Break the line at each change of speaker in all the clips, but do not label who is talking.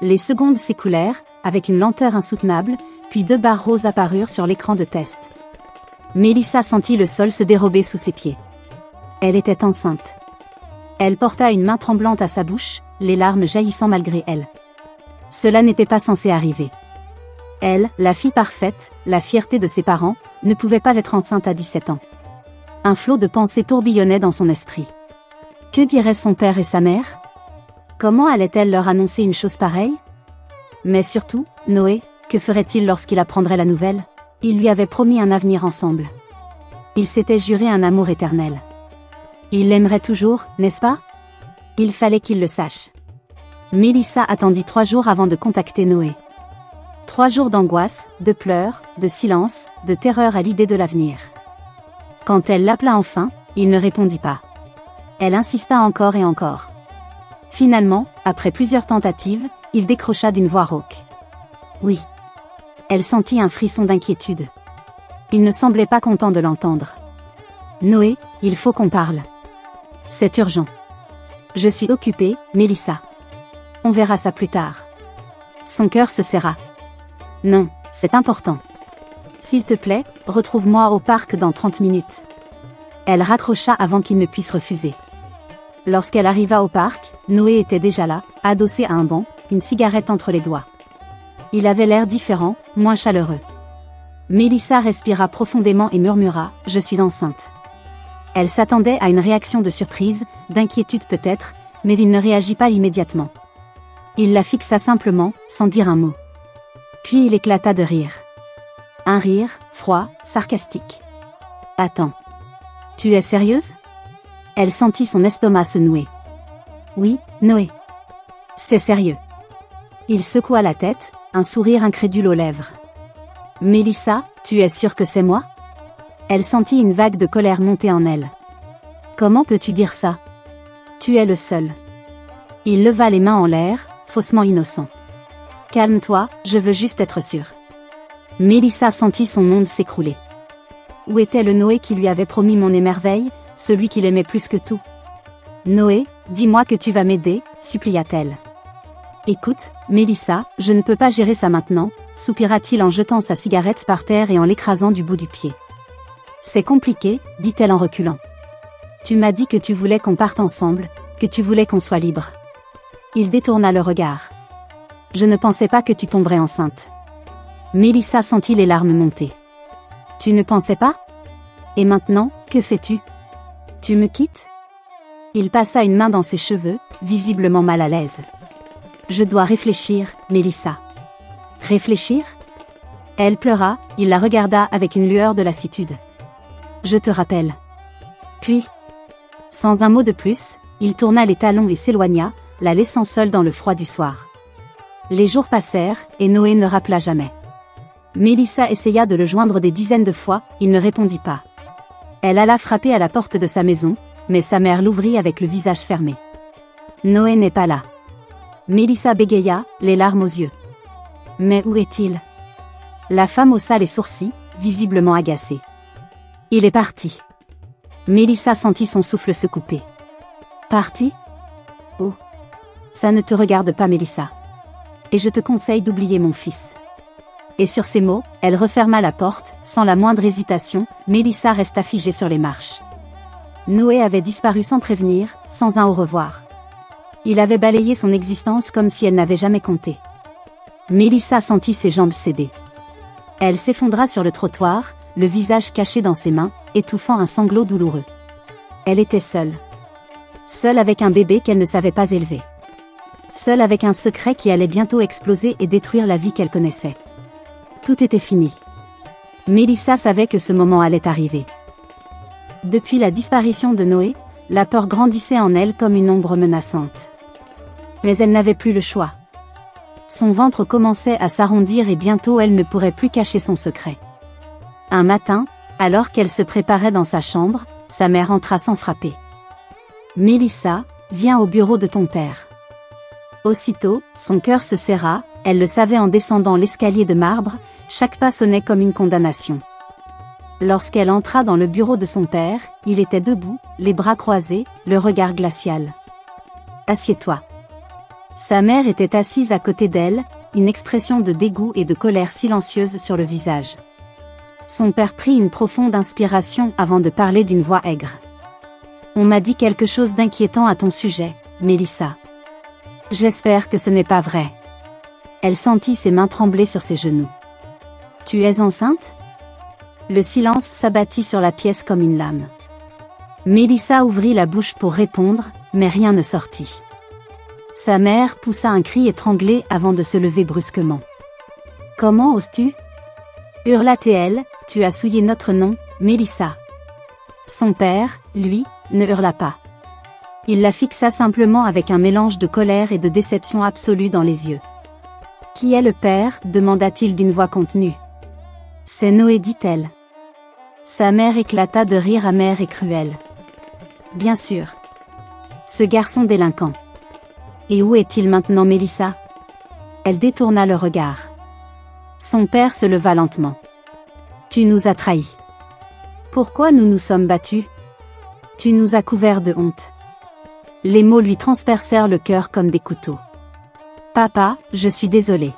Les secondes s'écoulèrent, avec une lenteur insoutenable, puis 2 barres roses apparurent sur l'écran de test. Mélissa sentit le sol se dérober sous ses pieds. Elle était enceinte. Elle porta une main tremblante à sa bouche, les larmes jaillissant malgré elle. Cela n'était pas censé arriver. Elle, la fille parfaite, la fierté de ses parents, ne pouvait pas être enceinte à 17 ans. Un flot de pensées tourbillonnait dans son esprit. Que diraient son père et sa mère? Comment allait-elle leur annoncer une chose pareille? Mais surtout, Noé, que ferait-il lorsqu'il apprendrait la nouvelle? Il lui avait promis un avenir ensemble. Il s'était juré un amour éternel. Il l'aimerait toujours, n'est-ce pas? Il fallait qu'il le sache. Mélissa attendit 3 jours avant de contacter Noé. 3 jours d'angoisse, de pleurs, de silence, de terreur à l'idée de l'avenir. Quand elle l'appela enfin, il ne répondit pas. Elle insista encore et encore. Finalement, après plusieurs tentatives, il décrocha d'une voix rauque. Oui. Elle sentit un frisson d'inquiétude. Il ne semblait pas content de l'entendre. Noé, il faut qu'on parle. C'est urgent. Je suis occupée, Mélissa. On verra ça plus tard. Son cœur se serra. Non, c'est important. S'il te plaît, retrouve-moi au parc dans 30 minutes. Elle raccrocha avant qu'il ne puisse refuser. Lorsqu'elle arriva au parc, Noé était déjà là, adossé à un banc, une cigarette entre les doigts. Il avait l'air différent, moins chaleureux. Mélissa respira profondément et murmura « Je suis enceinte ». Elle s'attendait à une réaction de surprise, d'inquiétude peut-être, mais il ne réagit pas immédiatement. Il la fixa simplement, sans dire un mot. Puis il éclata de rire. Un rire, froid, sarcastique. « Attends. Tu es sérieuse ?» Elle sentit son estomac se nouer. « Oui, Noé. C'est sérieux. » Il secoua la tête, un sourire incrédule aux lèvres. « Mélissa, tu es sûre que c'est moi ?» Elle sentit une vague de colère monter en elle. « Comment peux-tu dire ça? Tu es le seul. » Il leva les mains en l'air, faussement innocent. « Calme-toi, je veux juste être sûre. » Mélissa sentit son monde s'écrouler. Où était le Noé qui lui avait promis mon émerveil, celui qu'il aimait plus que tout? « Noé, dis-moi que tu vas m'aider, supplia-t-elle. « Écoute, Mélissa, je ne peux pas gérer ça maintenant, soupira-t-il en jetant sa cigarette par terre et en l'écrasant du bout du pied. C'est compliqué, dit-elle en reculant. Tu m'as dit que tu voulais qu'on parte ensemble, que tu voulais qu'on soit libre. Il détourna le regard. Je ne pensais pas que tu tomberais enceinte. Mélissa sentit les larmes monter. Tu ne pensais pas? Et maintenant, que fais-tu? Tu me quittes? Il passa une main dans ses cheveux, visiblement mal à l'aise. Je dois réfléchir, Mélissa. Réfléchir? Elle pleura, il la regarda avec une lueur de lassitude. Je te rappelle. Puis, sans un mot de plus, il tourna les talons et s'éloigna, la laissant seule dans le froid du soir. Les jours passèrent, et Noé ne rappela jamais. Mélissa essaya de le joindre des dizaines de fois, il ne répondit pas. Elle alla frapper à la porte de sa maison, mais sa mère l'ouvrit avec le visage fermé. Noé n'est pas là. Mélissa bégaya, les larmes aux yeux. Mais où est-il? La femme haussa les sourcils, visiblement agacée. Il est parti. Mélissa sentit son souffle se couper. Parti? Oh. Ça ne te regarde pas, Mélissa. Et je te conseille d'oublier mon fils. Et sur ces mots, elle referma la porte, sans la moindre hésitation, Mélissa resta figée sur les marches. Noé avait disparu sans prévenir, sans un au revoir. Il avait balayé son existence comme si elle n'avait jamais compté. Mélissa sentit ses jambes céder. Elle s'effondra sur le trottoir, le visage caché dans ses mains, étouffant un sanglot douloureux. Elle était seule. Seule avec un bébé qu'elle ne savait pas élever. Seule avec un secret qui allait bientôt exploser et détruire la vie qu'elle connaissait. Tout était fini. Mélissa savait que ce moment allait arriver. Depuis la disparition de Noé, la peur grandissait en elle comme une ombre menaçante. Mais elle n'avait plus le choix. Son ventre commençait à s'arrondir et bientôt elle ne pourrait plus cacher son secret. Un matin, alors qu'elle se préparait dans sa chambre, sa mère entra sans frapper. « Mélissa, viens au bureau de ton père. » Aussitôt, son cœur se serra, elle le savait en descendant l'escalier de marbre, chaque pas sonnait comme une condamnation. Lorsqu'elle entra dans le bureau de son père, il était debout, les bras croisés, le regard glacial. « Assieds-toi. » Sa mère était assise à côté d'elle, une expression de dégoût et de colère silencieuse sur le visage. Son père prit une profonde inspiration avant de parler d'une voix aigre. On m'a dit quelque chose d'inquiétant à ton sujet, Mélissa. J'espère que ce n'est pas vrai. Elle sentit ses mains trembler sur ses genoux. Tu es enceinte? Le silence s'abattit sur la pièce comme une lame. Mélissa ouvrit la bouche pour répondre, mais rien ne sortit. Sa mère poussa un cri étranglé avant de se lever brusquement. Comment oses-tu? Hurla-t-elle, tu as souillé notre nom, Mélissa. Son père, lui, ne hurla pas. Il la fixa simplement avec un mélange de colère et de déception absolue dans les yeux. Qui est le père? Demanda-t-il d'une voix contenue. C'est Noé, dit-elle. Sa mère éclata de rire amer et cruel. Bien sûr. Ce garçon délinquant. Et où est-il maintenant, Mélissa? Elle détourna le regard. Son père se leva lentement. Tu nous as trahis. Pourquoi nous nous sommes battus? Tu nous as couverts de honte. Les mots lui transpercèrent le cœur comme des couteaux. Papa, je suis désolée.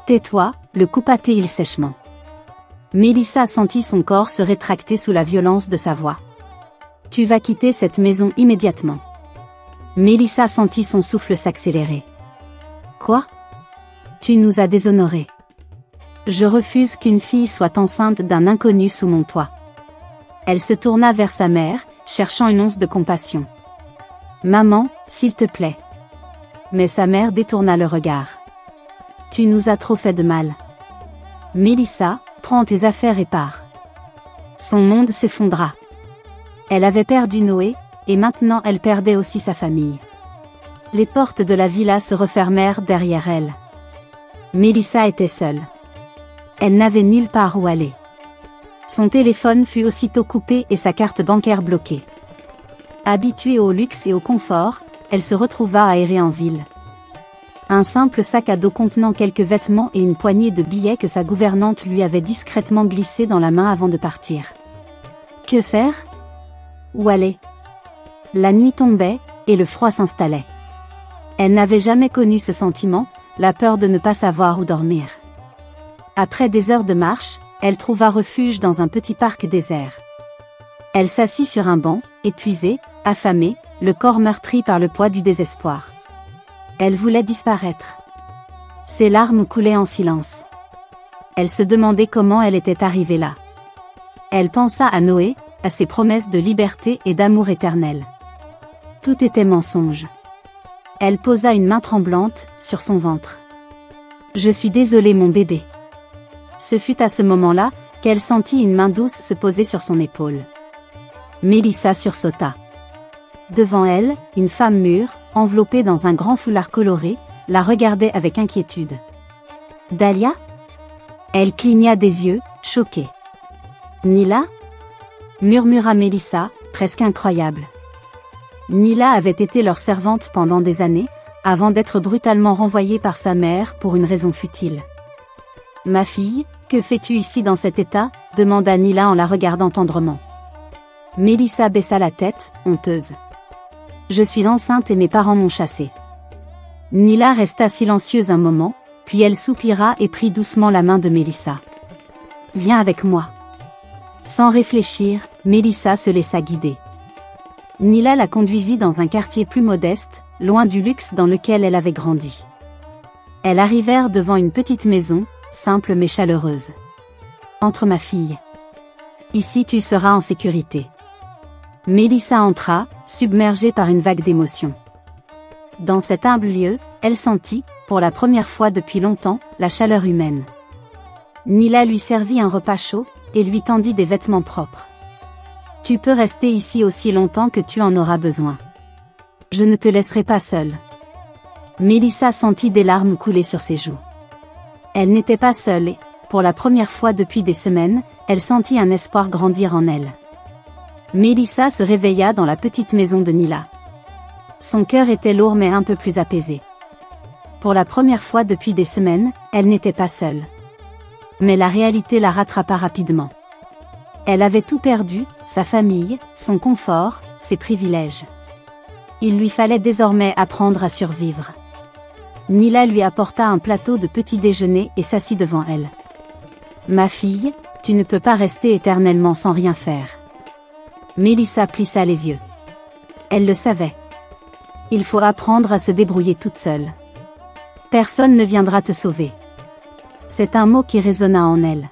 Tais-toi, le coupa-t-il sèchement. Mélissa sentit son corps se rétracter sous la violence de sa voix. Tu vas quitter cette maison immédiatement. Mélissa sentit son souffle s'accélérer. Quoi? Tu nous as déshonorés. Je refuse qu'une fille soit enceinte d'un inconnu sous mon toit. Elle se tourna vers sa mère, cherchant une once de compassion. Maman, s'il te plaît. Mais sa mère détourna le regard. Tu nous as trop fait de mal. Mélissa, prends tes affaires et pars. Son monde s'effondra. Elle avait perdu Noé, et maintenant elle perdait aussi sa famille. Les portes de la villa se refermèrent derrière elle. Mélissa était seule. Elle n'avait nulle part où aller. Son téléphone fut aussitôt coupé et sa carte bancaire bloquée. Habituée au luxe et au confort, elle se retrouva à errer en ville. Un simple sac à dos contenant quelques vêtements et une poignée de billets que sa gouvernante lui avait discrètement glissés dans la main avant de partir. Que faire? Où aller? La nuit tombait, et le froid s'installait. Elle n'avait jamais connu ce sentiment, la peur de ne pas savoir où dormir. Après des heures de marche, elle trouva refuge dans un petit parc désert. Elle s'assit sur un banc, épuisée, affamée, le corps meurtri par le poids du désespoir. Elle voulait disparaître. Ses larmes coulaient en silence. Elle se demandait comment elle était arrivée là. Elle pensa à Noé, à ses promesses de liberté et d'amour éternel. Tout était mensonge. Elle posa une main tremblante sur son ventre. Je suis désolée, mon bébé. Ce fut à ce moment-là qu'elle sentit une main douce se poser sur son épaule. Mélissa sursauta. Devant elle, une femme mûre, enveloppée dans un grand foulard coloré, la regardait avec inquiétude. Dahlia? Elle cligna des yeux, choquée. Nila? Murmura Mélissa, presque incroyable. Nila avait été leur servante pendant des années, avant d'être brutalement renvoyée par sa mère pour une raison futile. Ma fille, que fais-tu ici dans cet état? Demanda Nila en la regardant tendrement. Mélissa baissa la tête, honteuse. Je suis enceinte et mes parents m'ont chassée. Nila resta silencieuse un moment, puis elle soupira et prit doucement la main de Mélissa. Viens avec moi. Sans réfléchir, Mélissa se laissa guider. Nila la conduisit dans un quartier plus modeste, loin du luxe dans lequel elle avait grandi. Elles arrivèrent devant une petite maison, simple mais chaleureuse. Entre, ma fille. Ici tu seras en sécurité. Mélissa entra, submergée par une vague d'émotions. Dans cet humble lieu, elle sentit, pour la première fois depuis longtemps, la chaleur humaine. Nila lui servit un repas chaud, et lui tendit des vêtements propres. Tu peux rester ici aussi longtemps que tu en auras besoin. Je ne te laisserai pas seule. Mélissa sentit des larmes couler sur ses joues. Elle n'était pas seule et, pour la première fois depuis des semaines, elle sentit un espoir grandir en elle. Mélissa se réveilla dans la petite maison de Nila. Son cœur était lourd mais un peu plus apaisé. Pour la première fois depuis des semaines, elle n'était pas seule. Mais la réalité la rattrapa rapidement. Elle avait tout perdu, sa famille, son confort, ses privilèges. Il lui fallait désormais apprendre à survivre. Nila lui apporta un plateau de petit déjeuner et s'assit devant elle. Ma fille, tu ne peux pas rester éternellement sans rien faire. Mélissa plissa les yeux. Elle le savait. Il faut apprendre à se débrouiller toute seule. Personne ne viendra te sauver. C'est un mot qui résonna en elle.